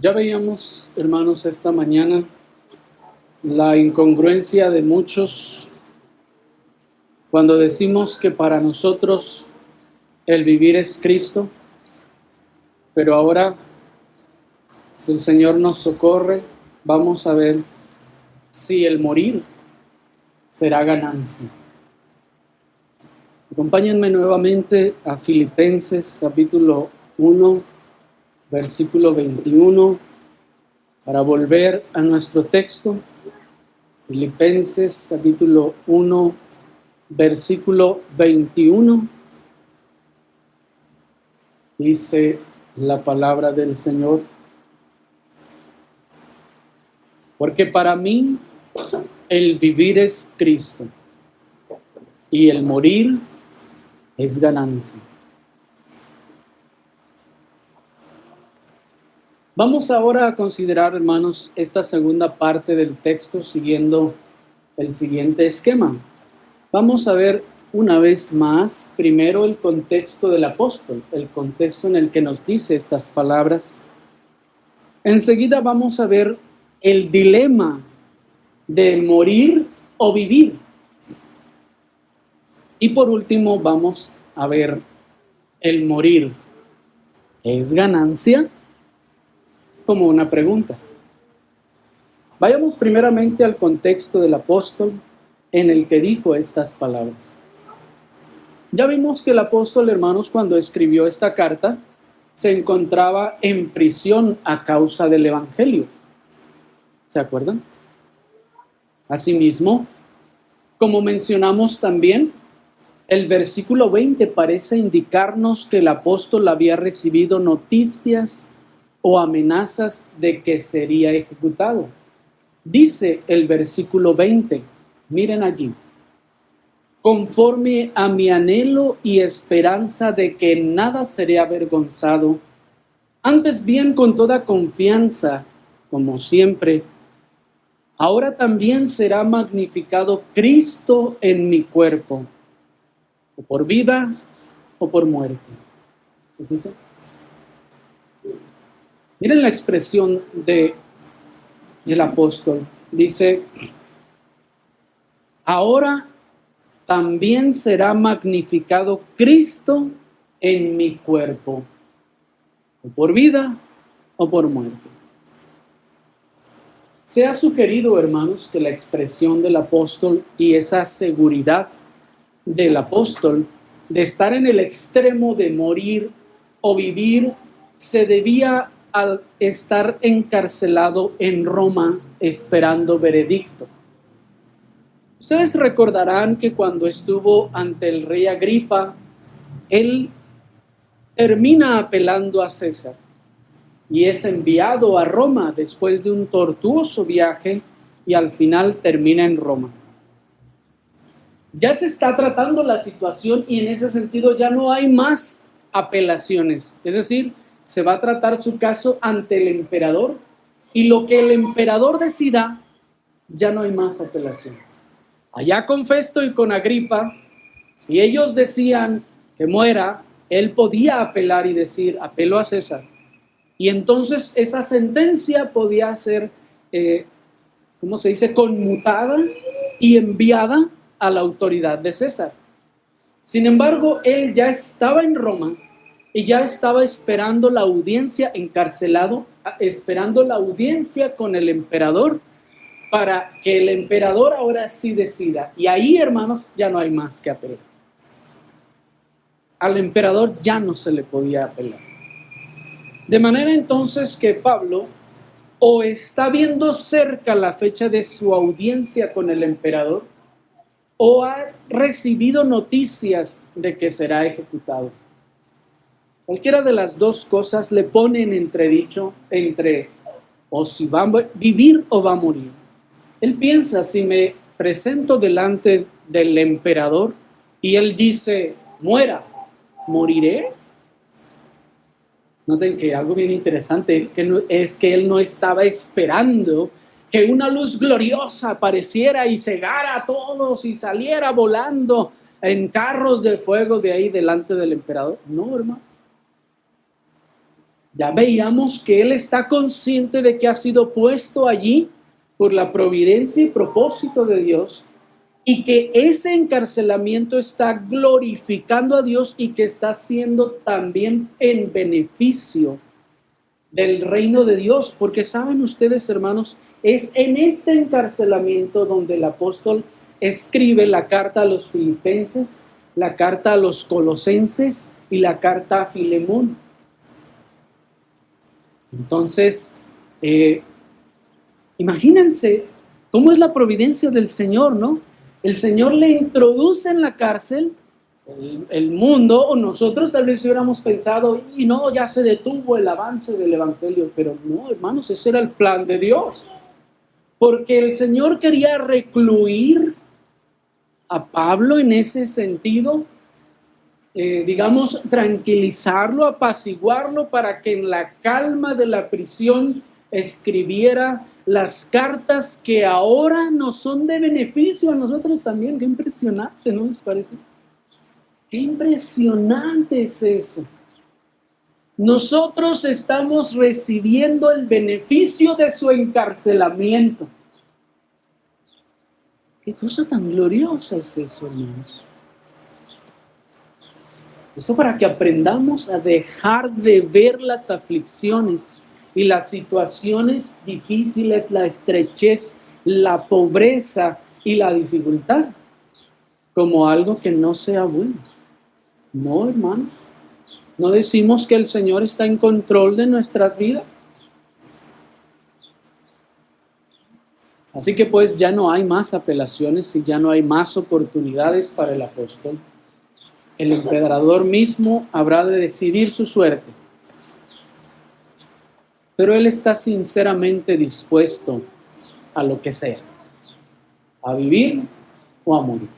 Ya veíamos, hermanos, esta mañana la incongruencia de muchos cuando decimos que para nosotros el vivir es Cristo, pero ahora, si el Señor nos socorre, vamos a ver si el morir será ganancia. Acompáñenme nuevamente a Filipenses capítulo 1, versículo 21, para volver a nuestro texto. Filipenses capítulo 1, versículo 21, dice la palabra del Señor: porque para mí el vivir es Cristo y el morir es ganancia. Vamos ahora a considerar, hermanos, esta segunda parte del texto siguiendo el siguiente esquema. Vamos a ver una vez más, primero el contexto del apóstol, el contexto en el que nos dice estas palabras. Enseguida vamos a ver el dilema de morir o vivir. Y por último vamos a ver el morir. ¿Es ganancia? Como una pregunta. Vayamos primeramente al contexto del apóstol en el que dijo estas palabras. Ya vimos que el apóstol, hermanos, cuando escribió esta carta, se encontraba en prisión a causa del evangelio. ¿Se acuerdan? Asimismo, como mencionamos también, el versículo 20 parece indicarnos que el apóstol había recibido noticias o amenazas de que sería ejecutado. Dice el versículo 20, miren allí: conforme a mi anhelo y esperanza de que en nada seré avergonzado, antes bien con toda confianza, como siempre, ahora también será magnificado Cristo en mi cuerpo, o por vida o por muerte. ¿Se fijan? Miren la expresión del apóstol. Dice: ahora también será magnificado Cristo en mi cuerpo, o por vida o por muerte. Se ha sugerido, hermanos, que la expresión del apóstol y esa seguridad del apóstol de estar en el extremo de morir o vivir se debía al estar encarcelado en Roma esperando veredicto. Ustedes recordarán que cuando estuvo ante el rey Agripa, él termina apelando a César y es enviado a Roma después de un tortuoso viaje y al final termina en Roma. Ya se está tratando la situación y en ese sentido ya no hay más apelaciones. Es decir, se va a tratar su caso ante el emperador y lo que el emperador decida, ya no hay más apelaciones. Allá con Festo y con Agripa, si ellos decían que muera, él podía apelar y decir: apelo a César. Y entonces esa sentencia podía ser, ¿cómo se dice?, conmutada y enviada a la autoridad de César. Sin embargo, él ya estaba en Roma y ya estaba esperando la audiencia, encarcelado, esperando la audiencia con el emperador para que el emperador ahora sí decida. Y ahí, hermanos, ya no hay más que apelar. Al emperador ya no se le podía apelar. De manera entonces que Pablo o está viendo cerca la fecha de su audiencia con el emperador, o ha recibido noticias de que será ejecutado. Cualquiera de las dos cosas le pone en entredicho entre o si va a vivir o va a morir. Él piensa: si me presento delante del emperador y él dice muera, ¿moriré? Noten que algo bien interesante es que él no estaba esperando que una luz gloriosa apareciera y cegara a todos y saliera volando en carros de fuego de ahí delante del emperador. No, hermano. Ya veíamos que él está consciente de que ha sido puesto allí por la providencia y propósito de Dios, y que ese encarcelamiento está glorificando a Dios y que está siendo también en beneficio del reino de Dios, porque saben ustedes, hermanos, es en este encarcelamiento donde el apóstol escribe la carta a los filipenses, la carta a los colosenses y la carta a Filemón. Entonces, imagínense cómo es la providencia del Señor, ¿no? El Señor le introduce en la cárcel el mundo, o nosotros tal vez hubiéramos pensado, y no, ya se detuvo el avance del evangelio, pero no, hermanos, ese era el plan de Dios, porque el Señor quería recluir a Pablo en ese sentido, digamos, tranquilizarlo, apaciguarlo, para que en la calma de la prisión escribiera las cartas que ahora nos son de beneficio a nosotros también. Qué impresionante, ¿no les parece? Qué impresionante es eso. Nosotros estamos recibiendo el beneficio de su encarcelamiento. Qué cosa tan gloriosa es eso, hermanos. Esto para que aprendamos a dejar de ver las aflicciones y las situaciones difíciles, la estrechez, la pobreza y la dificultad como algo que no sea bueno. No, hermanos. No decimos que el Señor está en control de nuestras vidas. Así que pues ya no hay más apelaciones y ya no hay más oportunidades para el apóstol. El emperador mismo habrá de decidir su suerte. Pero él está sinceramente dispuesto a lo que sea, a vivir o a morir.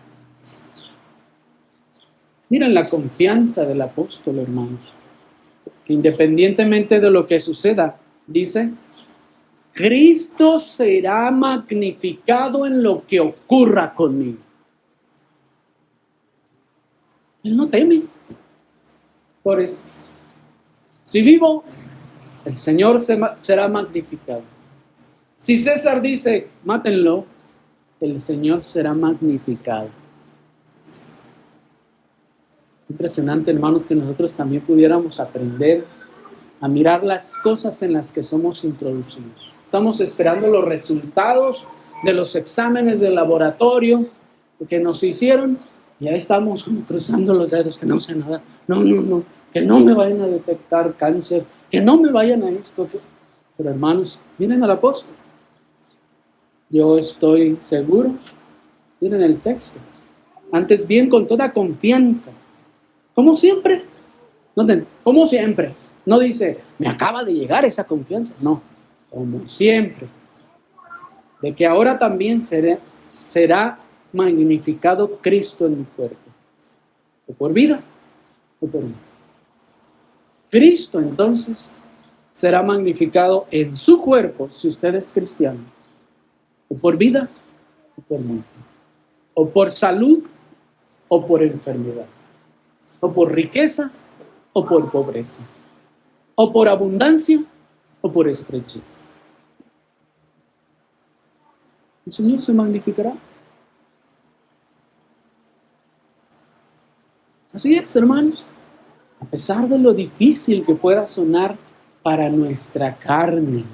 Miren la confianza del apóstol, hermanos, que independientemente de lo que suceda, dice, Cristo será magnificado en lo que ocurra conmigo. Él no teme. Por eso, si vivo, el Señor será magnificado. Si César dice, mátenlo, el Señor será magnificado. Impresionante, hermanos, que nosotros también pudiéramos aprender a mirar las cosas en las que somos introducidos. Estamos esperando los resultados de los exámenes de laboratorio que nos hicieron y ahí estamos cruzando los dedos, que no sé nada, no, que no me vayan a detectar cáncer, que no me vayan a esto. Pero hermanos, miren al apóstol. Yo estoy seguro, miren el texto, antes bien con toda confianza, como siempre, como siempre, no dice, me acaba de llegar esa confianza, no, como siempre, de que ahora también será magnificado Cristo en mi cuerpo, o por vida, o por muerte. Cristo entonces será magnificado en su cuerpo, si usted es cristiano, o por vida, o por muerte, o por salud, o por enfermedad, o por riqueza, o por pobreza, o por abundancia, o por estrechez. El Señor se magnificará. Así es, hermanos. A pesar de lo difícil que pueda sonar para nuestra carne,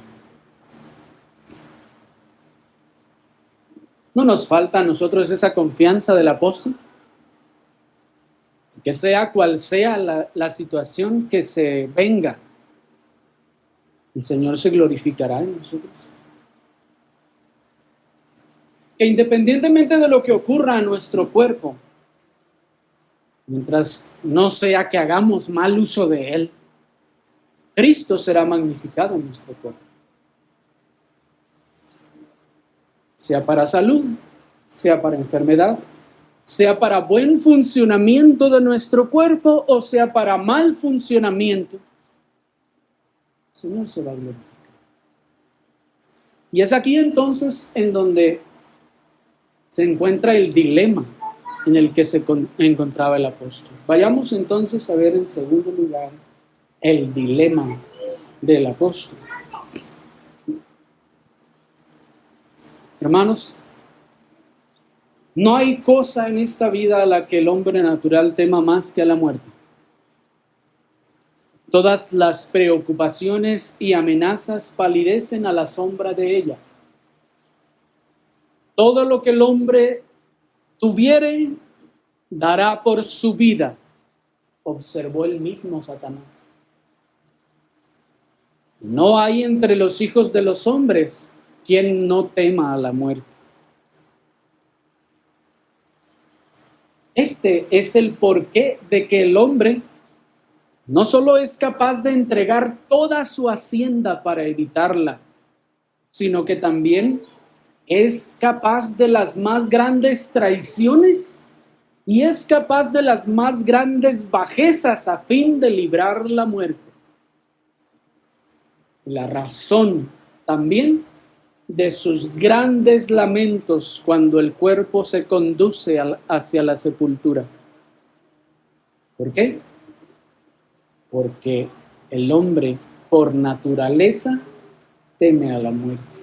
¿no nos falta a nosotros esa confianza del apóstol? Que sea cual sea la situación que se venga, el Señor se glorificará en nosotros. Que independientemente de lo que ocurra a nuestro cuerpo, mientras no sea que hagamos mal uso de él, Cristo será magnificado en nuestro cuerpo. Sea para salud, sea para enfermedad, sea para buen funcionamiento de nuestro cuerpo o sea para mal funcionamiento, el Señor se va a glorificar. Y es aquí entonces en donde se encuentra el dilema en el que se encontraba el apóstol. Vayamos entonces a ver en segundo lugar el dilema del apóstol. Hermanos, no hay cosa en esta vida a la que el hombre natural tema más que a la muerte. Todas las preocupaciones y amenazas palidecen a la sombra de ella. Todo lo que el hombre tuviere, dará por su vida, observó el mismo Satanás. No hay entre los hijos de los hombres quien no tema a la muerte. Este es el porqué de que el hombre no solo es capaz de entregar toda su hacienda para evitarla, sino que también es capaz de las más grandes traiciones y es capaz de las más grandes bajezas a fin de librar la muerte. La razón también de sus grandes lamentos cuando el cuerpo se conduce hacia la sepultura. ¿Por qué? Porque el hombre por naturaleza teme a la muerte.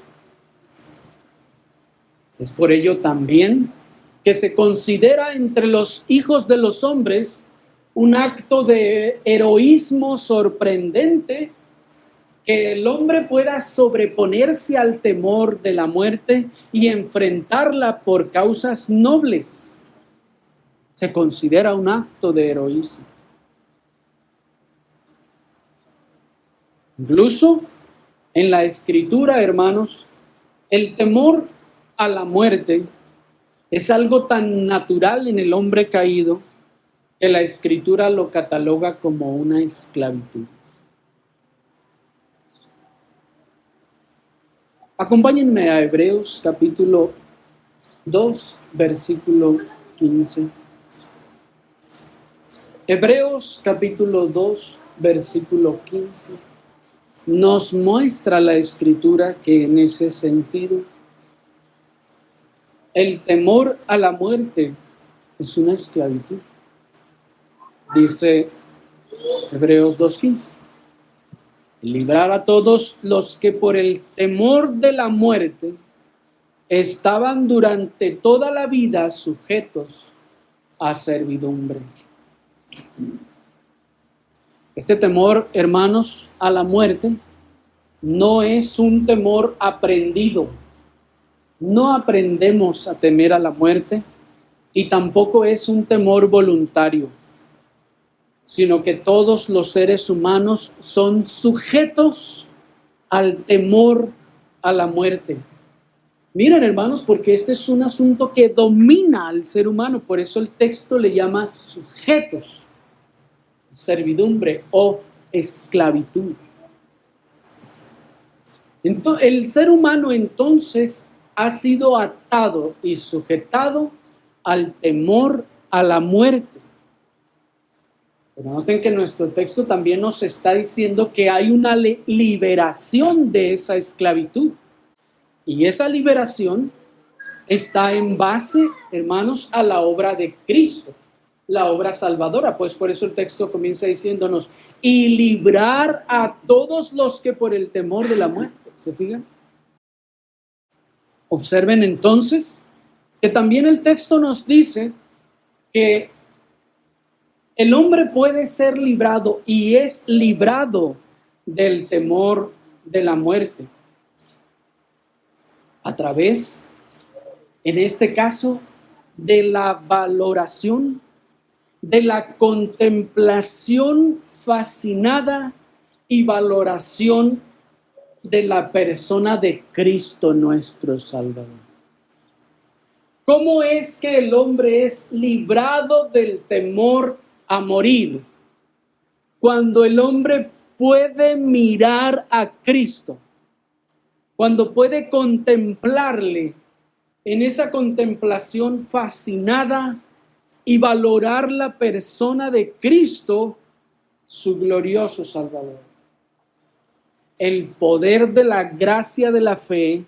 Es por ello también que se considera entre los hijos de los hombres un acto de heroísmo sorprendente que el hombre pueda sobreponerse al temor de la muerte y enfrentarla por causas nobles. Se considera un acto de heroísmo. Incluso en la Escritura, hermanos, el temor a la muerte es algo tan natural en el hombre caído que la Escritura lo cataloga como una esclavitud. Acompáñenme a Hebreos capítulo 2, versículo 15. Hebreos capítulo 2, versículo 15. Nos muestra la Escritura que en ese sentido el temor a la muerte es una esclavitud. Dice Hebreos 2:15. Librar a todos los que por el temor de la muerte estaban durante toda la vida sujetos a servidumbre. Este temor, hermanos, a la muerte no es un temor aprendido. No aprendemos a temer a la muerte y tampoco es un temor voluntario, sino que todos los seres humanos son sujetos al temor a la muerte. Miren, hermanos, porque este es un asunto que domina al ser humano, por eso el texto le llama sujetos, servidumbre o esclavitud. Entonces, el ser humano entonces ha sido atado y sujetado al temor a la muerte. Pero noten que nuestro texto también nos está diciendo que hay una liberación de esa esclavitud. Y esa liberación está en base, hermanos, a la obra de Cristo, la obra salvadora. Pues por eso el texto comienza diciéndonos, y librar a todos los que por el temor de la muerte, ¿se fijan? Observen entonces que también el texto nos dice que el hombre puede ser librado y es librado del temor de la muerte a través, en este caso, de la valoración, de la contemplación fascinada y valoración de la persona de Cristo nuestro Salvador. ¿Cómo es que el hombre es librado del temor a morir? Cuando el hombre puede mirar a Cristo, cuando puede contemplarle en esa contemplación fascinada y valorar la persona de Cristo, su glorioso Salvador. El poder de la gracia de la fe,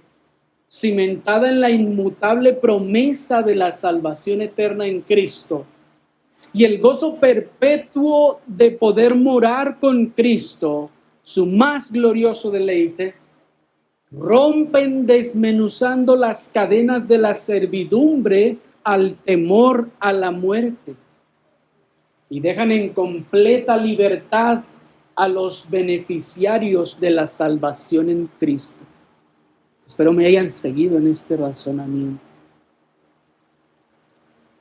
cimentada en la inmutable promesa de la salvación eterna en Cristo, y el gozo perpetuo de poder morar con Cristo, su más glorioso deleite, rompen desmenuzando las cadenas de la servidumbre al temor a la muerte y dejan en completa libertad a los beneficiarios de la salvación en Cristo. Espero me hayan seguido en este razonamiento.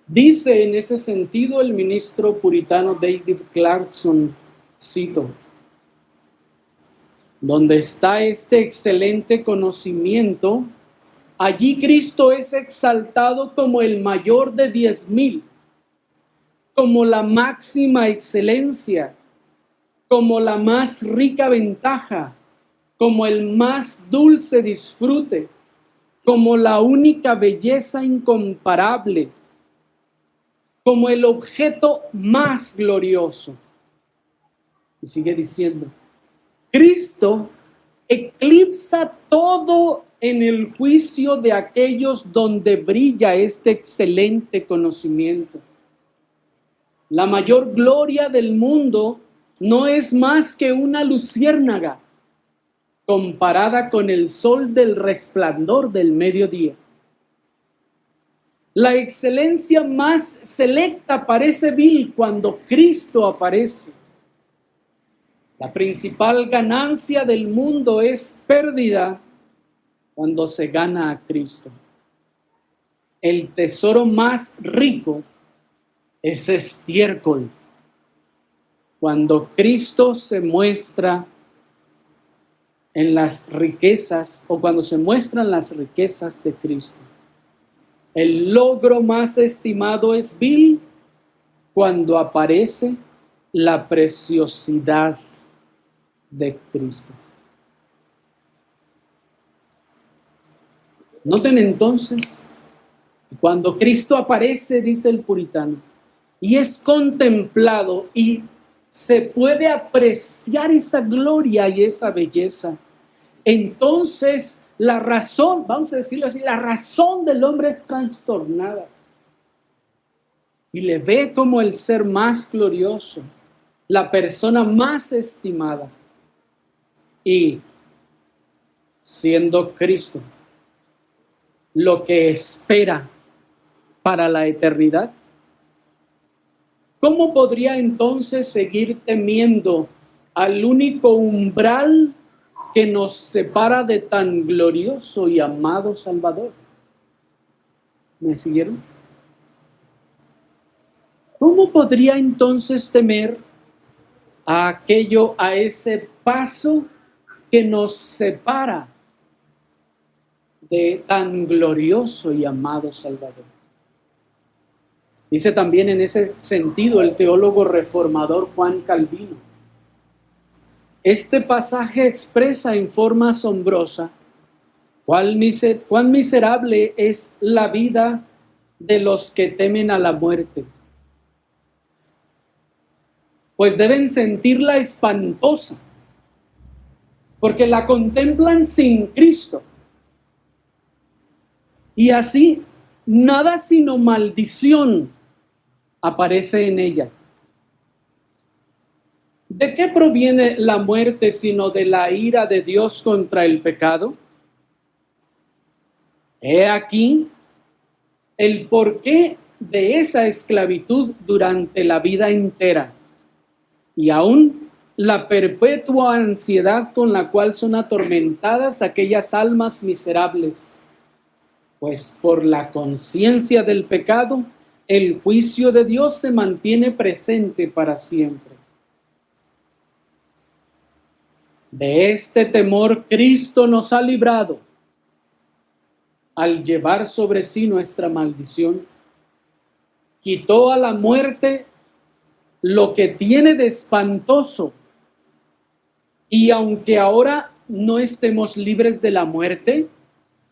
Dice en ese sentido el ministro puritano David Clarkson, cito: donde está este excelente conocimiento, allí Cristo es exaltado como el mayor de 10,000, como la máxima excelencia, como la más rica ventaja, como el más dulce disfrute, como la única belleza incomparable, como el objeto más glorioso. Y sigue diciendo: Cristo eclipsa todo en el juicio de aquellos donde brilla este excelente conocimiento. La mayor gloria del mundo no es más que una luciérnaga comparada con el sol del resplandor del mediodía. La excelencia más selecta parece vil cuando Cristo aparece. La principal ganancia del mundo es pérdida cuando se gana a Cristo. El tesoro más rico es estiércol cuando Cristo se muestra en las riquezas, o cuando se muestran las riquezas de Cristo. El logro más estimado es vil cuando aparece la preciosidad de Cristo. Noten entonces, cuando Cristo aparece, dice el puritano, y es contemplado y se puede apreciar esa gloria y esa belleza, entonces la razón, vamos a decirlo así, la razón del hombre es trastornada y le ve como el ser más glorioso, la persona más estimada. Y siendo Cristo lo que espera para la eternidad, ¿cómo podría entonces seguir temiendo al único umbral que nos separa de tan glorioso y amado Salvador? ¿Me siguieron? ¿Cómo podría entonces temer a ese paso que nos separa de tan glorioso y amado Salvador? Dice también en ese sentido el teólogo reformador Juan Calvino: este pasaje expresa en forma asombrosa cuán miserable es la vida de los que temen a la muerte, pues deben sentirla espantosa, porque la contemplan sin Cristo, y así nada sino maldición aparece en ella. ¿De qué proviene la muerte sino de la ira de Dios contra el pecado? He aquí el porqué de esa esclavitud durante la vida entera, y aún la perpetua ansiedad con la cual son atormentadas aquellas almas miserables, pues por la conciencia del pecado, el juicio de Dios se mantiene presente para siempre. De este temor Cristo nos ha librado al llevar sobre sí nuestra maldición. Quitó a la muerte lo que tiene de espantoso, y aunque ahora no estemos libres de la muerte,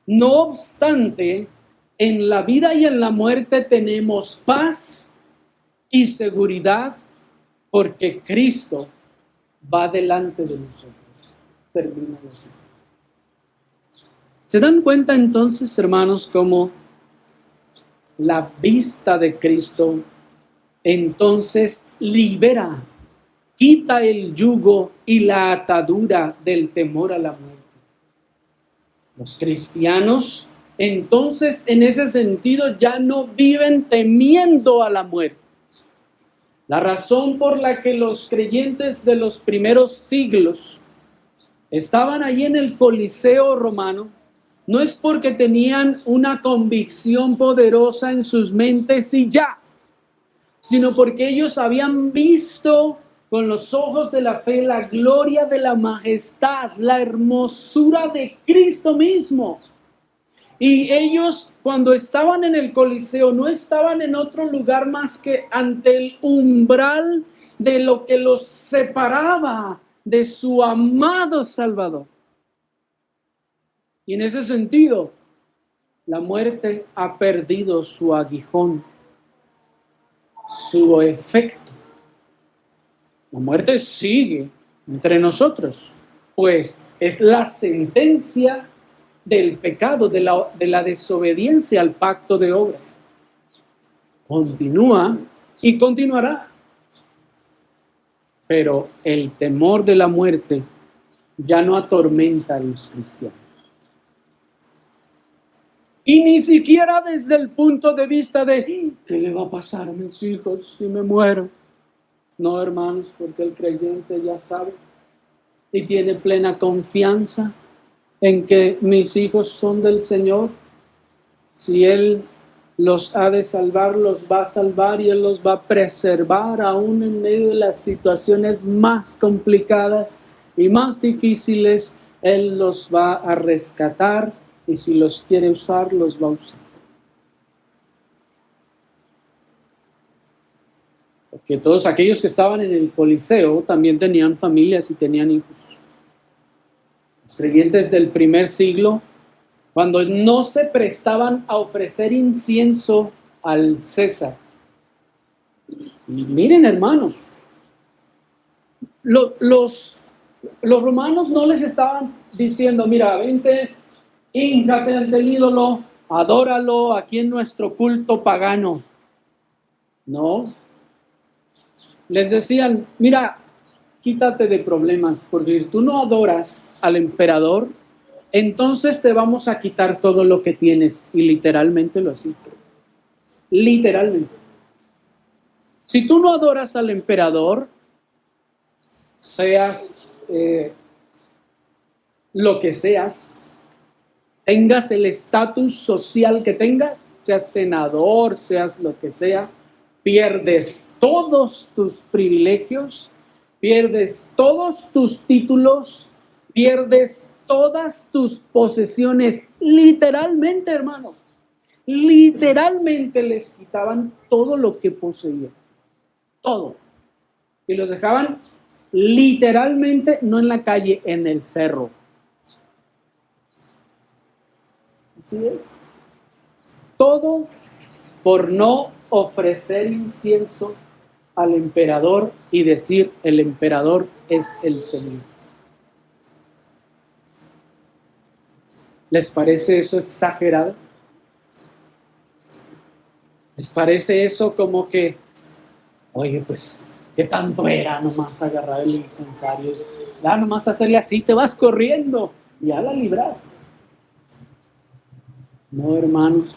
no obstante, en la vida y en la muerte tenemos paz y seguridad porque Cristo va delante de nosotros. Termina así. ¿Se dan cuenta entonces, hermanos, cómo la vista de Cristo entonces libera quita el yugo y la atadura del temor a la muerte. Los cristianos, entonces, en ese sentido, ya no viven temiendo a la muerte. La razón por la que los creyentes de los primeros siglos estaban allí en el Coliseo romano no es porque tenían una convicción poderosa en sus mentes y ya, sino porque ellos habían visto con los ojos de la fe la gloria de la majestad, la hermosura de Cristo mismo. Y ellos, cuando estaban en el Coliseo, no estaban en otro lugar más que ante el umbral de lo que los separaba de su amado Salvador. Y en ese sentido, la muerte ha perdido su aguijón, su efecto. La muerte sigue entre nosotros, pues es la sentencia del pecado, de la desobediencia al pacto de obras. Continúa y continuará. Pero el temor de la muerte ya no atormenta a los cristianos. Y ni siquiera desde el punto de vista de ¿qué le va a pasar a mis hijos si me muero? No, hermanos, porque el creyente ya sabe y tiene plena confianza en que mis hijos son del Señor. Si Él los ha de salvar, los va a salvar y Él los va a preservar aún en medio de las situaciones más complicadas y más difíciles. Él los va a rescatar y si los quiere usar, los va a usar. Porque todos aquellos que estaban en el Coliseo también tenían familias y tenían hijos. Los creyentes del primer siglo, cuando no se prestaban a ofrecer incienso al César. Y miren, hermanos, los romanos no les estaban diciendo, mira, vente, híncate ante el ídolo, adóralo aquí en nuestro culto pagano. No. Les decían, mira, quítate de problemas, porque si tú no adoras al emperador, entonces te vamos a quitar todo lo que tienes. Y literalmente lo hacía. Literalmente. Si tú no adoras al emperador, seas lo que seas, tengas el estatus social que tengas, seas senador, seas lo que sea, pierdes todos tus privilegios, pierdes todos tus títulos, pierdes todas tus posesiones, literalmente, hermanos. Literalmente les quitaban todo lo que poseían. Todo. Y los dejaban literalmente, no en la calle, en el cerro. Así es. Todo por no ofrecer incienso al emperador y decir, el emperador es el Señor. ¿Les parece eso exagerado? ¿Les parece eso como que, oye, pues, qué tanto era nomás agarrar el incensario? Ya nomás hacerle así, te vas corriendo, ya la libraste. No, hermanos,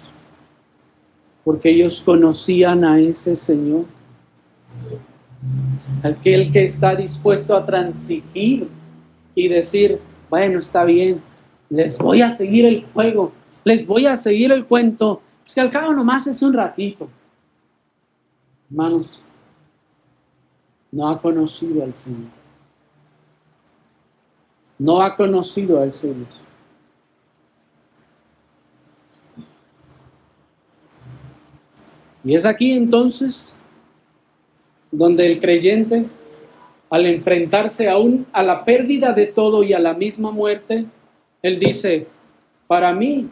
porque ellos conocían a ese Señor, aquel que está dispuesto a transigir y decir, bueno, está bien, les voy a seguir el juego, les voy a seguir el cuento, es que al cabo nomás es un ratito. Hermanos, no ha conocido al Señor. No ha conocido al Señor. Y es aquí entonces donde el creyente, al enfrentarse aún a la pérdida de todo y a la misma muerte, él dice, para mí,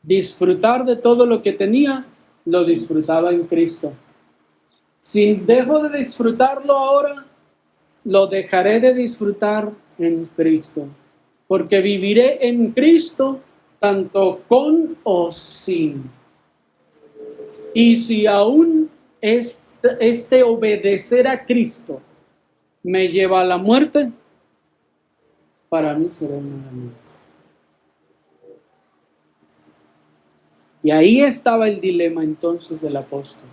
disfrutar de todo lo que tenía, lo disfrutaba en Cristo. Si dejo de disfrutarlo ahora, lo dejaré de disfrutar en Cristo. Porque viviré en Cristo tanto con o sin. Y si aún este obedecer a Cristo me lleva a la muerte, para mí será una ganancia. Y ahí estaba el dilema entonces del apóstol.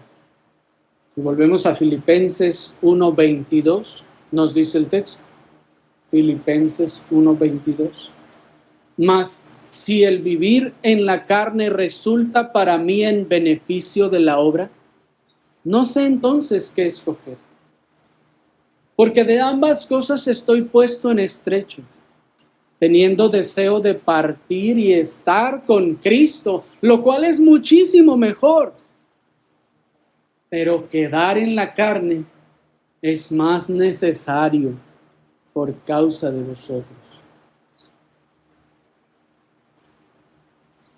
Si volvemos a Filipenses 1:22, nos dice el texto. Filipenses 1:22. Mas si el vivir en la carne resulta para mí en beneficio de la obra, no sé entonces qué escoger. Porque de ambas cosas estoy puesto en estrecho, teniendo deseo de partir y estar con Cristo, lo cual es muchísimo mejor. Pero quedar en la carne es más necesario por causa de vosotros.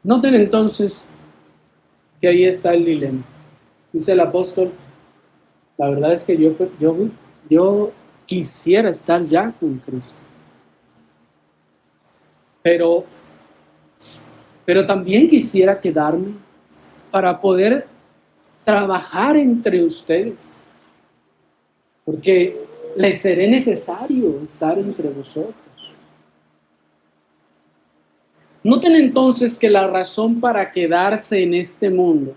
Noten entonces que ahí está el dilema. Dice el apóstol, la verdad es que yo quisiera estar ya con Cristo. Pero también quisiera quedarme para poder trabajar entre ustedes, porque les seré necesario estar entre vosotros. Noten entonces que la razón para quedarse en este mundo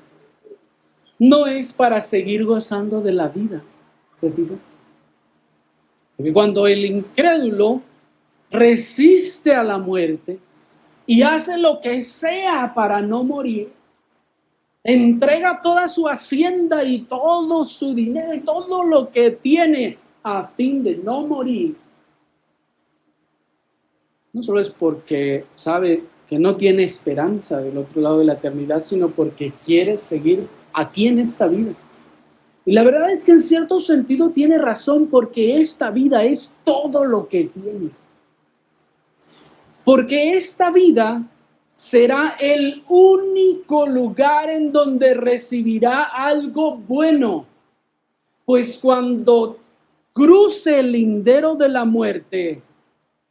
no es para seguir gozando de la vida, ¿se fijan? Porque cuando el incrédulo resiste a la muerte y hace lo que sea para no morir, entrega toda su hacienda y todo su dinero y todo lo que tiene a fin de no morir, no solo es porque sabe que no tiene esperanza del otro lado de la eternidad, sino porque quiere seguir aquí en esta vida. Y la verdad es que en cierto sentido tiene razón, porque esta vida es todo lo que tiene. Porque esta vida será el único lugar en donde recibirá algo bueno. Pues cuando cruce el lindero de la muerte,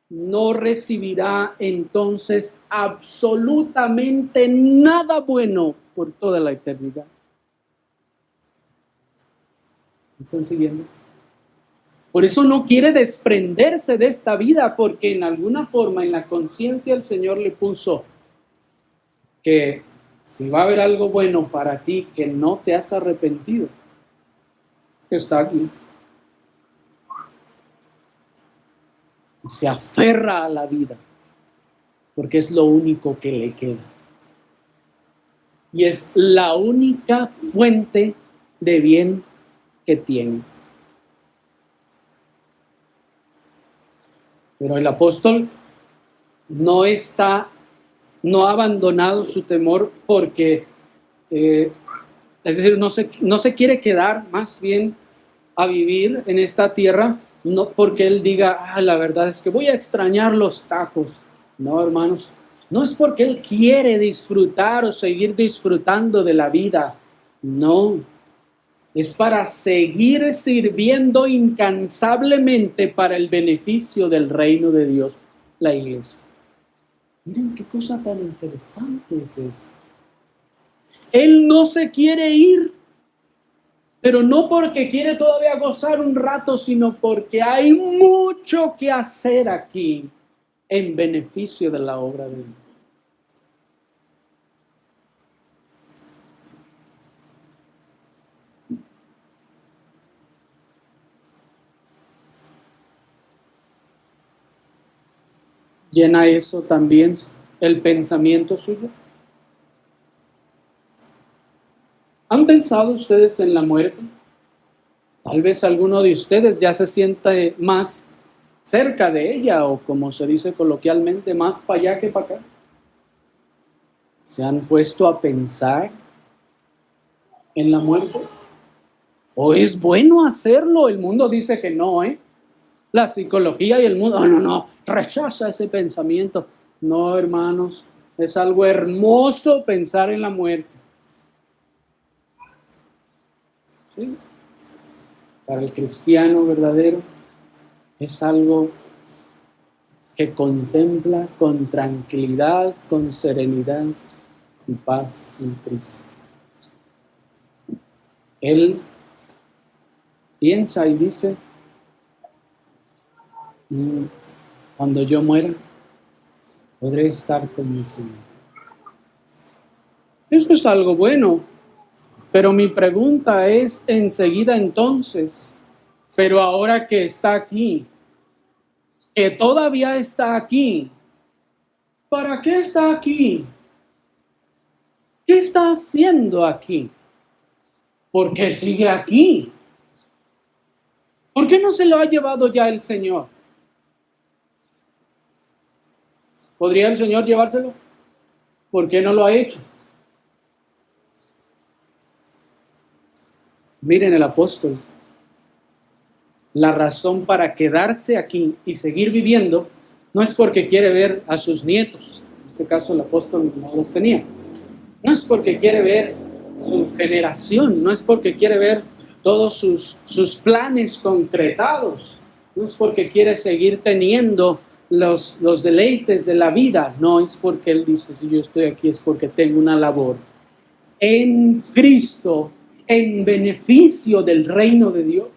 no recibirá entonces absolutamente nada bueno por toda la eternidad. ¿Me están siguiendo? Por eso no quiere desprenderse de esta vida, porque en alguna forma en la conciencia el Señor le puso que si va a haber algo bueno para ti que no te has arrepentido, está aquí. Se aferra a la vida, porque es lo único que le queda. Y es la única fuente de bien que tiene. Pero el apóstol no ha abandonado su temor porque, es decir, no se quiere quedar más bien a vivir en esta tierra, no porque él diga, la verdad es que voy a extrañar los tacos. No, hermanos, no es porque él quiere disfrutar o seguir disfrutando de la vida. No, es para seguir sirviendo incansablemente para el beneficio del reino de Dios, la iglesia. Miren qué cosa tan interesante es esa. Él no se quiere ir, pero no porque quiere todavía gozar un rato, sino porque hay mucho que hacer aquí en beneficio de la obra de Dios. ¿Llena eso también el pensamiento suyo? ¿Han pensado ustedes en la muerte? Tal vez alguno de ustedes ya se siente más cerca de ella, o como se dice coloquialmente, más para allá que para acá. ¿Se han puesto a pensar en la muerte? ¿O es bueno hacerlo? El mundo dice que no, La psicología y el mundo, no, rechaza ese pensamiento. No, hermanos, es algo hermoso pensar en la muerte. ¿Sí? Para el cristiano verdadero es algo que contempla con tranquilidad, con serenidad y paz en Cristo. Él piensa y dice, Cuando yo muera, podré estar con mi Señor. Eso es algo bueno, pero mi pregunta es enseguida entonces, pero ahora que está aquí, que todavía está aquí, ¿para qué está aquí? ¿Qué está haciendo aquí? ¿Por qué sigue aquí? ¿Por qué no se lo ha llevado ya el Señor? ¿Podría el Señor llevárselo? ¿Por qué no lo ha hecho? Miren el apóstol. La razón para quedarse aquí y seguir viviendo no es porque quiere ver a sus nietos. En este caso el apóstol no los tenía. No es porque quiere ver su generación, no es porque quiere ver todos sus planes concretados, no es porque quiere seguir teniendo los deleites de la vida, no, es porque él dice, si yo estoy aquí es porque tengo una labor en Cristo, en beneficio del reino de Dios.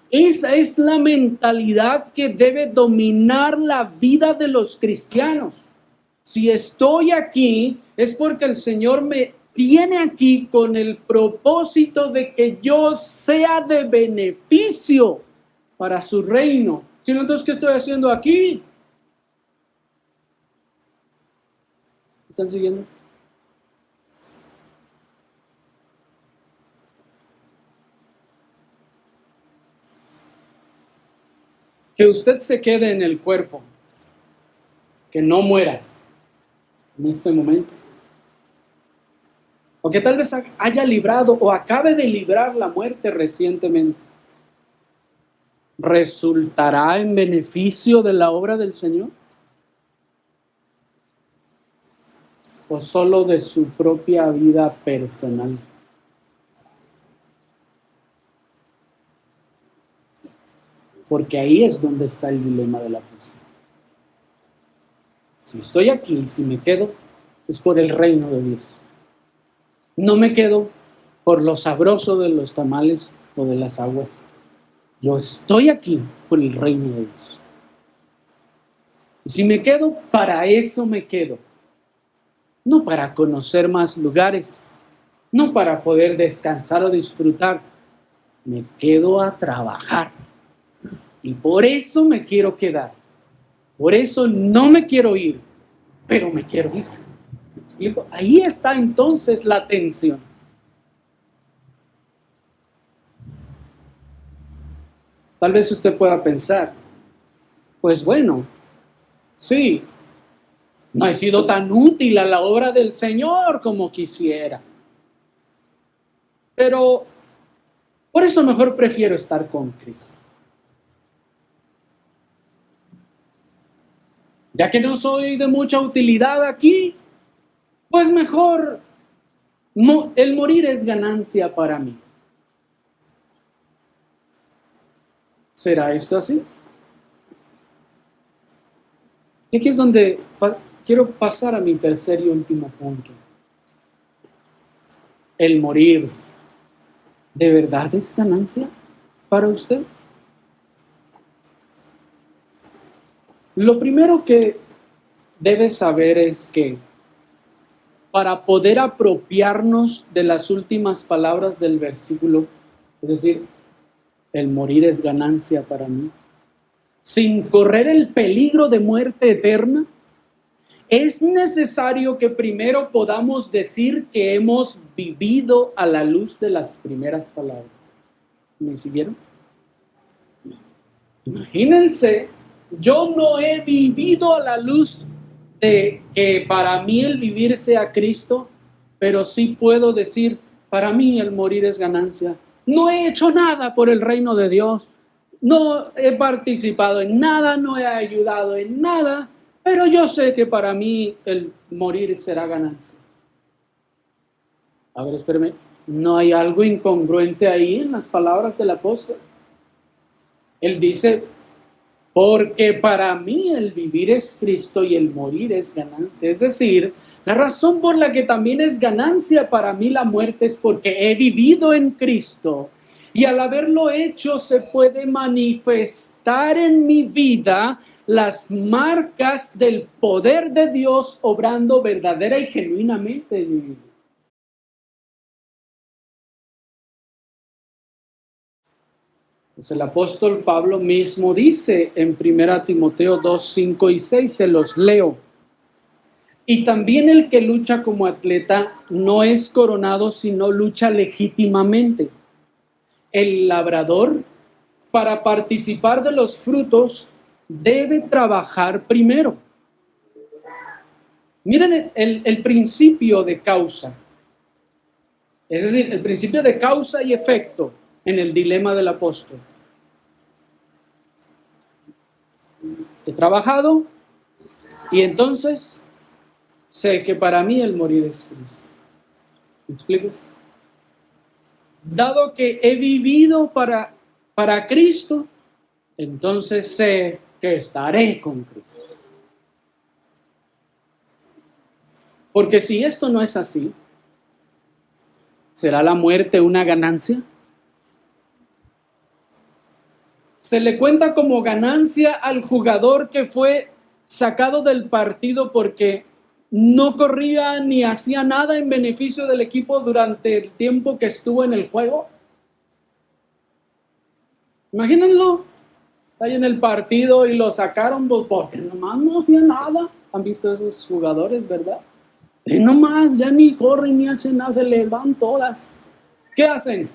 Esa es la mentalidad que debe dominar la vida de los cristianos. Si estoy aquí, es porque el Señor me tiene aquí con el propósito de que yo sea de beneficio para su reino. Si no, entonces, ¿qué estoy haciendo aquí? ¿Están siguiendo? Que usted se quede en el cuerpo, que no muera en este momento. O que tal vez haya librado o acabe de librar la muerte recientemente. ¿Resultará en beneficio de la obra del Señor? ¿O solo de su propia vida personal? Porque ahí es donde está el dilema de la apóstol. Si estoy aquí, si me quedo, es por el reino de Dios. No me quedo por lo sabroso de los tamales o de las aguas. Yo estoy aquí por el reino de Dios. Y si me quedo, para eso me quedo. No para conocer más lugares, no para poder descansar o disfrutar. Me quedo a trabajar. Y por eso me quiero quedar. Por eso no me quiero ir, pero me quiero ir. ¿Me explico? Ahí está entonces la tensión. Tal vez usted pueda pensar, pues bueno, sí, no he sido tan útil a la obra del Señor como quisiera. Pero por eso mejor prefiero estar con Cristo. Ya que no soy de mucha utilidad aquí, pues mejor el morir es ganancia para mí. ¿Será esto así? Y aquí es donde quiero pasar a mi tercer y último punto. ¿El morir de verdad es ganancia para usted? Lo primero que debes saber es que para poder apropiarnos de las últimas palabras del versículo, es decir, el morir es ganancia para mí, sin correr el peligro de muerte eterna, es necesario que primero podamos decir que hemos vivido a la luz de las primeras palabras. ¿Me siguieron? Imagínense, yo no he vivido a la luz de que para mí el vivir sea Cristo, pero sí puedo decir, para mí el morir es ganancia. No he hecho nada por el reino de Dios, no he participado en nada, no he ayudado en nada, pero yo sé que para mí el morir será ganancia. A ver, espérame, ¿no hay algo incongruente ahí en las palabras del apóstol? Él dice, porque para mí el vivir es Cristo y el morir es ganancia. Es decir, la razón por la que también es ganancia para mí la muerte es porque he vivido en Cristo Y al haberlo hecho se puede manifestar en mi vida las marcas del poder de Dios obrando verdadera y genuinamente en mi vida. Pues el apóstol Pablo mismo dice en 1 Timoteo 2, 5 y 6, se los leo. Y también el que lucha como atleta no es coronado, sino lucha legítimamente. El labrador, para participar de los frutos, debe trabajar primero. Miren el principio de causa. Es decir, el principio de causa y efecto en el dilema del apóstol. He trabajado y entonces sé que para mí el morir es Cristo. ¿Me explico? Dado que he vivido para Cristo, entonces sé que estaré con Cristo. Porque si esto no es así, ¿será la muerte una ganancia? Se le cuenta como ganancia al jugador que fue sacado del partido porque no corría ni hacía nada en beneficio del equipo durante el tiempo que estuvo en el juego. Imagínenlo, ahí en el partido y lo sacaron porque nomás no hacía nada. ¿Han visto esos jugadores, verdad? Y nomás ya ni corren ni hacen nada, se les van todas. ¿Qué hacen?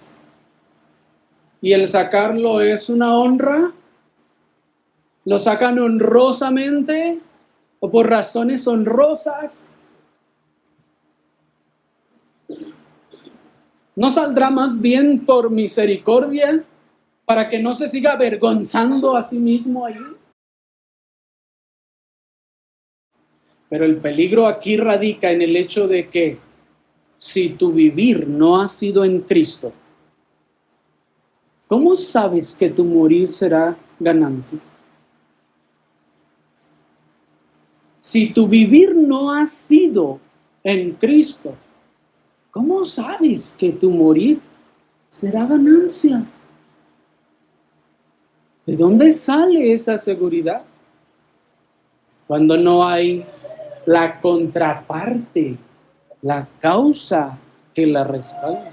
Y el sacarlo es una honra. Lo sacan honrosamente o por razones honrosas. ¿No saldrá más bien por misericordia para que no se siga avergonzando a sí mismo ahí? Pero el peligro aquí radica en el hecho de que si tu vivir no ha sido en Cristo, ¿cómo sabes que tu morir será ganancia? Si tu vivir no ha sido en Cristo, ¿cómo sabes que tu morir será ganancia? ¿De dónde sale esa seguridad? Cuando no hay la contraparte, la causa que la respalda,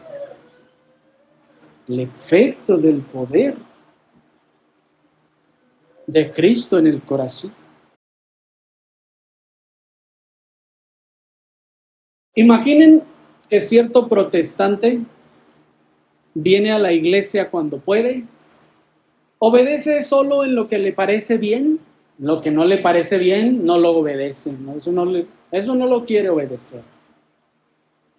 el efecto del poder de Cristo en el corazón. Imaginen que cierto protestante viene a la iglesia cuando puede, obedece solo en lo que le parece bien, lo que no le parece bien no lo obedece, ¿no? Eso no lo quiere obedecer.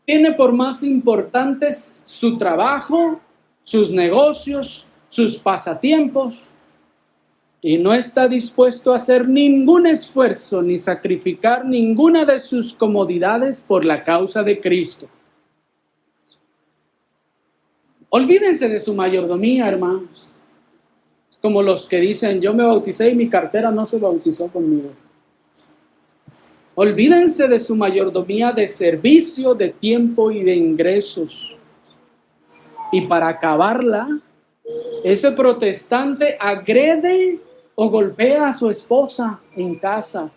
Tiene por más importantes su trabajo, sus negocios, sus pasatiempos, y no está dispuesto a hacer ningún esfuerzo ni sacrificar ninguna de sus comodidades por la causa de Cristo. Olvídense de su mayordomía, hermanos. Es como los que dicen, yo me bauticé y mi cartera no se bautizó conmigo. Olvídense de su mayordomía de servicio, de tiempo y de ingresos. Y para acabarla, ese protestante agrede o golpea a su esposa en casa.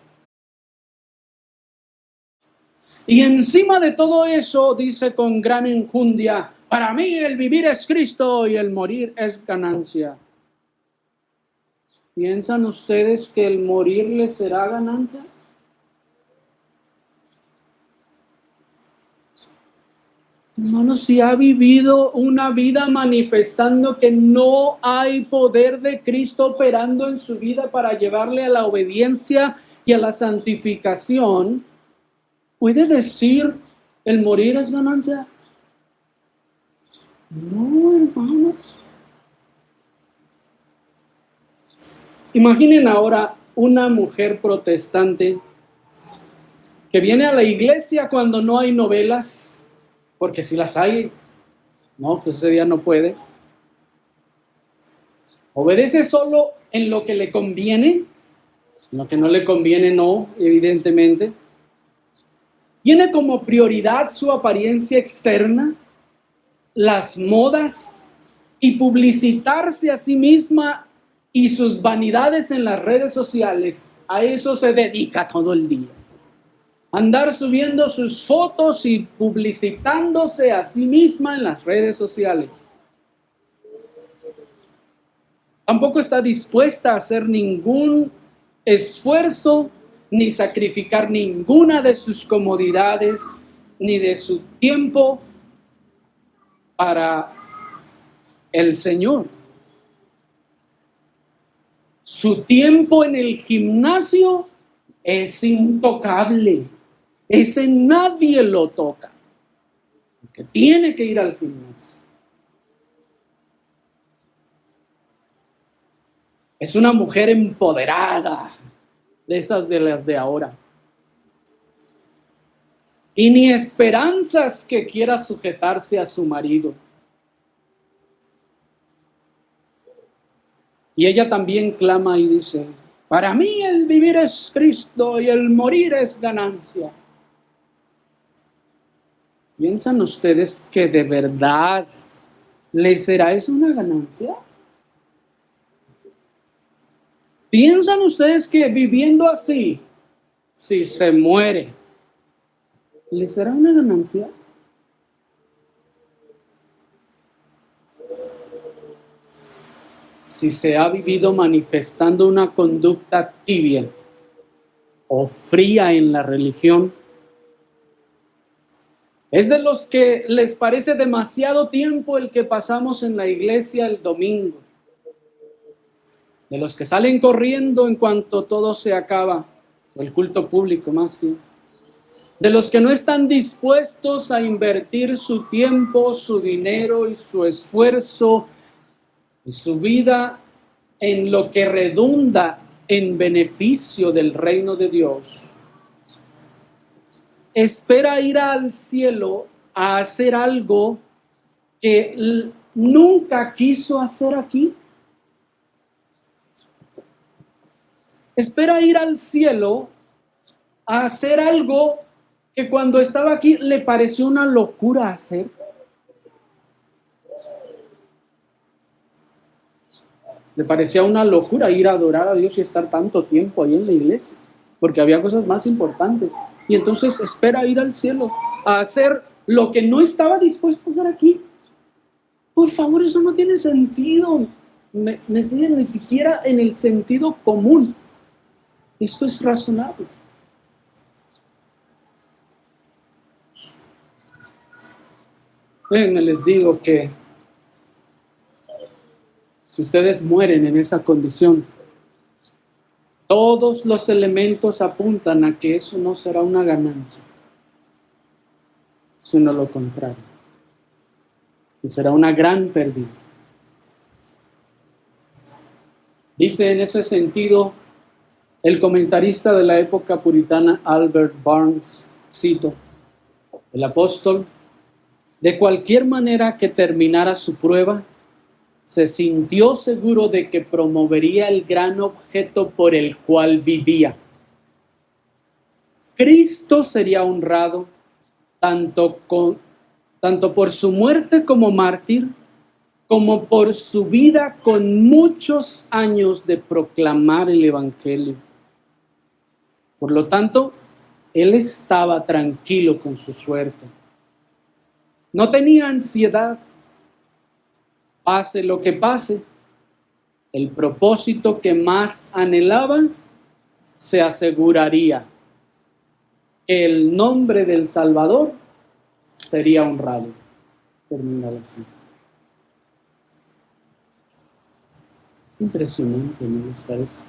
Y encima de todo eso dice con gran enjundia, para mí el vivir es Cristo y el morir es ganancia. ¿Piensan ustedes que el morir les será ganancia? Hermanos, si ha vivido una vida manifestando que no hay poder de Cristo operando en su vida para llevarle a la obediencia y a la santificación, ¿puede decir el morir es ganancia? No, hermanos. Imaginen ahora una mujer protestante que viene a la iglesia cuando no hay novelas, porque si las hay, no, pues ese día no puede. Obedece solo en lo que le conviene, en lo que no le conviene no, evidentemente. Tiene como prioridad su apariencia externa, las modas y publicitarse a sí misma y sus vanidades en las redes sociales, a eso se dedica todo el día. Andar subiendo sus fotos y publicitándose a sí misma en las redes sociales. Tampoco está dispuesta a hacer ningún esfuerzo ni sacrificar ninguna de sus comodidades ni de su tiempo para el Señor. Su tiempo en el gimnasio es intocable. Ese nadie lo toca. Porque tiene que ir al gimnasio. Es una mujer empoderada, de esas de las de ahora. Y ni esperanzas que quiera sujetarse a su marido. Y ella también clama y dice, para mí el vivir es Cristo y el morir es ganancia. ¿Piensan ustedes que de verdad les será eso una ganancia? ¿Piensan ustedes que viviendo así, si se muere, les será una ganancia? Si se ha vivido manifestando una conducta tibia o fría en la religión, es de los que les parece demasiado tiempo el que pasamos en la iglesia el domingo, de los que salen corriendo en cuanto todo se acaba, o el culto público más bien, de los que no están dispuestos a invertir su tiempo, su dinero y su esfuerzo y su vida en lo que redunda en beneficio del reino de Dios. Espera ir al cielo a hacer algo que nunca quiso hacer aquí. Espera ir al cielo a hacer algo que cuando estaba aquí le pareció una locura hacer. Le parecía una locura ir a adorar a Dios y estar tanto tiempo ahí en la iglesia, porque había cosas más importantes. Y entonces espera ir al cielo a hacer lo que no estaba dispuesto a hacer aquí. Por favor, eso no tiene sentido. Me siguen ni siquiera en el sentido común. Esto es razonable. Déjenme les digo que si ustedes mueren en esa condición, todos los elementos apuntan a que eso no será una ganancia, sino lo contrario, que será una gran pérdida. Dice en ese sentido el comentarista de la época puritana Albert Barnes, cito, el apóstol, de cualquier manera que terminara su prueba, se sintió seguro de que promovería el gran objeto por el cual vivía. Cristo sería honrado tanto por su muerte como mártir, como por su vida con muchos años de proclamar el Evangelio. Por lo tanto, él estaba tranquilo con su suerte. No tenía ansiedad. Pase lo que pase, el propósito que más anhelaba se aseguraría, que el nombre del Salvador sería honrado. Termina así. Impresionante, ¿no les parece?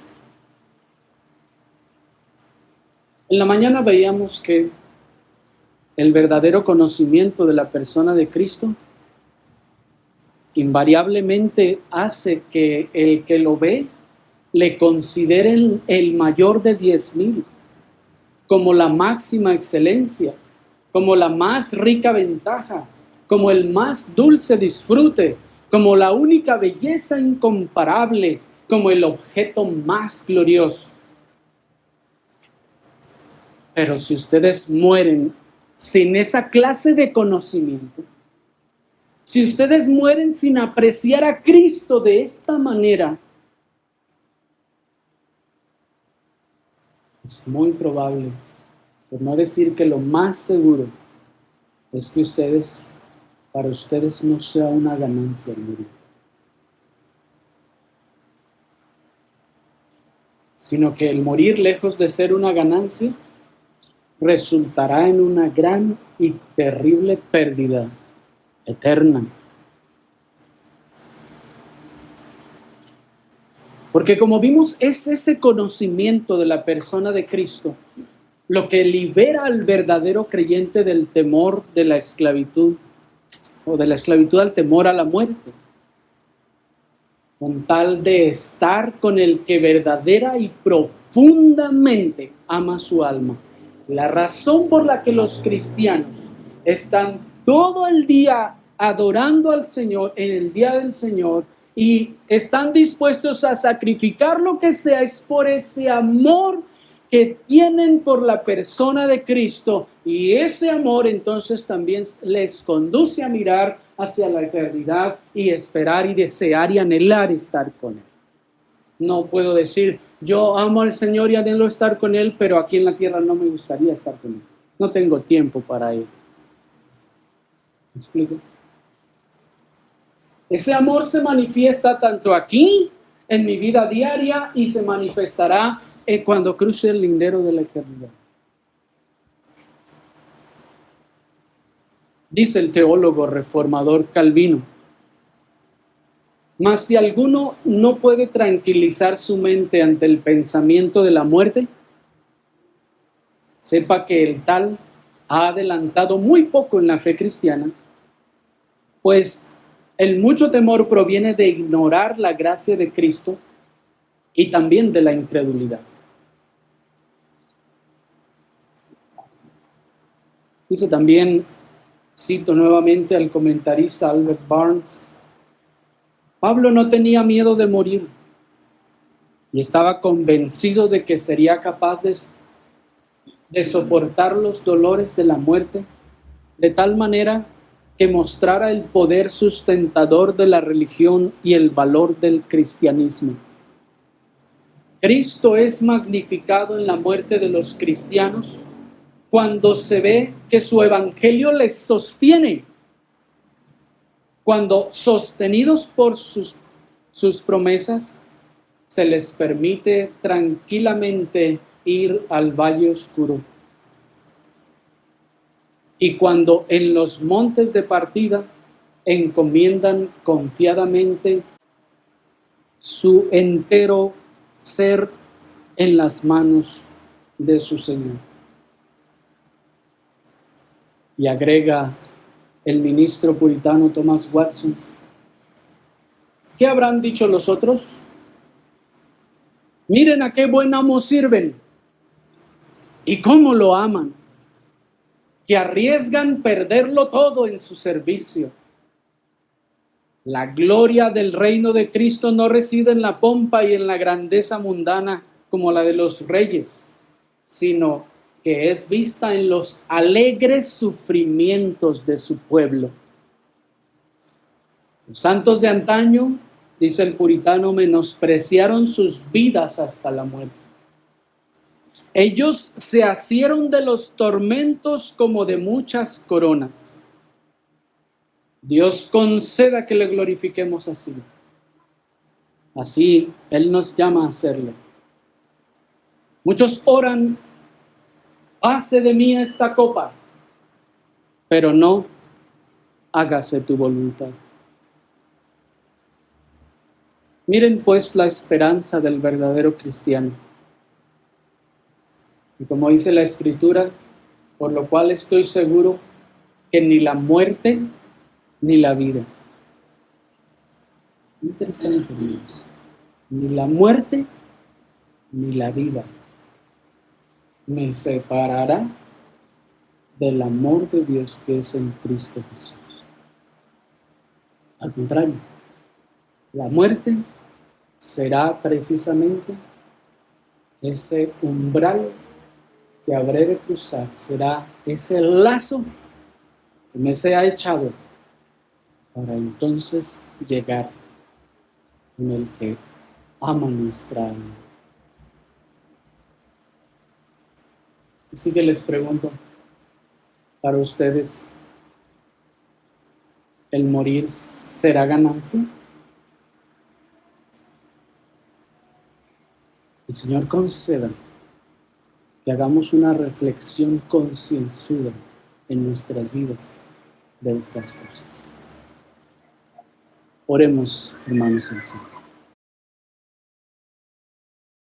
En la mañana veíamos que el verdadero conocimiento de la persona de Cristo invariablemente hace que el que lo ve le considere el mayor de 10,000, como la máxima excelencia, como la más rica ventaja, como el más dulce disfrute, como la única belleza incomparable, como el objeto más glorioso. Pero si ustedes mueren sin esa clase de conocimiento, Si ustedes mueren sin apreciar a Cristo de esta manera, es muy probable, por no decir que lo más seguro, es que para ustedes no sea una ganancia el morir, sino que el morir, lejos de ser una ganancia, resultará en una gran y terrible pérdida eterna. Porque como vimos, es ese conocimiento de la persona de Cristo lo que libera al verdadero creyente del temor de la esclavitud, o de la esclavitud al temor a la muerte, con tal de estar con el que verdadera y profundamente ama su alma. La razón por la que los cristianos están todo el día adorando al Señor en el día del Señor y están dispuestos a sacrificar lo que sea es por ese amor que tienen por la persona de Cristo, y ese amor entonces también les conduce a mirar hacia la eternidad y esperar y desear y anhelar estar con Él. No puedo decir, yo amo al Señor y anhelo estar con Él, pero aquí en la tierra no me gustaría estar con Él. No tengo tiempo para Él. ¿Me explico? Ese amor se manifiesta tanto aquí, en mi vida diaria, y se manifestará cuando cruce el lindero de la eternidad. Dice el teólogo reformador Calvino: mas si alguno no puede tranquilizar su mente ante el pensamiento de la muerte, sepa que el tal ha adelantado muy poco en la fe cristiana, pues el mucho temor proviene de ignorar la gracia de Cristo y también de la incredulidad. Dice también, cito nuevamente al comentarista Albert Barnes: Pablo no tenía miedo de morir y estaba convencido de que sería capaz de soportar los dolores de la muerte de tal manera que mostrara el poder sustentador de la religión y el valor del cristianismo. Cristo es magnificado en la muerte de los cristianos cuando se ve que su evangelio les sostiene, cuando sostenidos por sus promesas se les permite tranquilamente ir al valle oscuro, y cuando en los montes de partida encomiendan confiadamente su entero ser en las manos de su Señor. Y agrega el ministro puritano Thomas Watson: ¿qué habrán dicho los otros? Miren a qué buen amo sirven y cómo lo aman, que arriesgan perderlo todo en su servicio. La gloria del reino de Cristo no reside en la pompa y en la grandeza mundana como la de los reyes, sino que es vista en los alegres sufrimientos de su pueblo. Los santos de antaño, dice el puritano, menospreciaron sus vidas hasta la muerte. Ellos se asieron de los tormentos como de muchas coronas. Dios conceda que le glorifiquemos así. Así Él nos llama a hacerlo. Muchos oran: pase de mí esta copa, pero no, hágase tu voluntad. Miren pues la esperanza del verdadero cristiano. Y como dice la Escritura, por lo cual estoy seguro que ni la muerte ni la vida. Interesante, amigos. Ni la muerte ni la vida me separará del amor de Dios que es en Cristo Jesús. Al contrario, la muerte será precisamente ese umbral que habré de cruzar, será ese lazo que me sea echado para entonces llegar con el que ama nuestra alma. Así que les pregunto, para ustedes, ¿el morir será ganancia? El Señor conceda que hagamos una reflexión concienzuda en nuestras vidas de estas cosas. Oremos, hermanos, en sí.